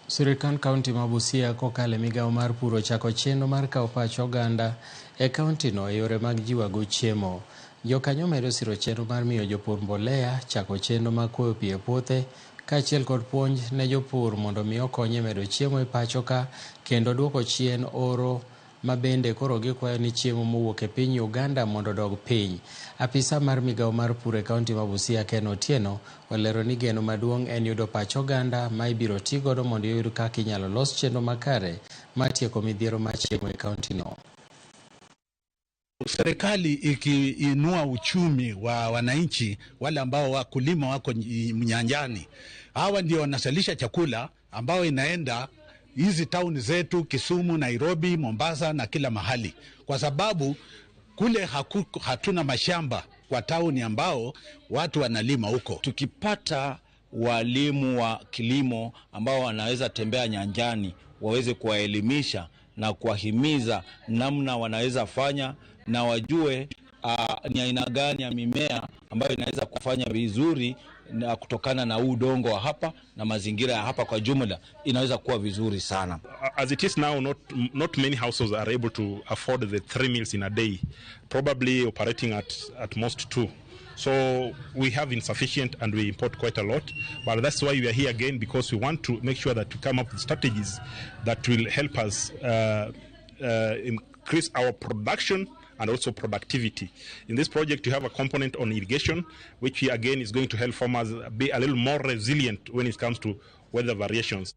Sirikal kaunti ma Busia kokalo migao mar puro chako chenro mar kawo pach oganda e kaunti no e yore mag jiwago chiemo. Jokanyo medo siro chenro mar miyo jopur mbolea, chako chenro mag kuoyo pi e puothe, kaachiel kod puonj ne jopur mondo mi okony e medo chiemo e pacho ka kendo duoko chien oro ma bende koro gikwayo ni chiemo mowuok e piny Uganda mondo odog piny. Apisa mar migao mar pur e kaunti ma Busia Ken Otieno olero ni geno maduong' en yudo pach oganda ma ibiro ti godo mondo oyud kaka inyalo los chenro makare mar tieko midhiero mar chiemo e kaunti no. Serikali ikiinua uchumi wa wananchi wale ambao wakulima wako nyanjani, hawa ndio wanasalisha chakula ambao inaenda hizi town zetu Kisumu, Nairobi, Mombasa na kila mahali, kwa sababu kule hatuna mashamba kwa town ambao watu wanalima huko. Tukipata walimu wa kilimo ambao wanaweza tembea nyanjani, waweze kuwaelimisha na kuwahimiza namna wanaweza fanya na wajue ni aina gani ya mimea ambayo inaweza kufanya vizuri na kutokana na udongo wa hapa na mazingira ya hapa kwa jumla, inaweza kuwa vizuri sana. As it is now, not many households are able to afford the 3 meals in a day, probably operating at most 2. So we have insufficient and we import quite a lot, but that's why we are here again, because we want to make sure that we come up with strategies that will help us increase our production and also productivity. In this project, you have a component on irrigation, which again is going to help farmers be a little more resilient when it comes to weather variations.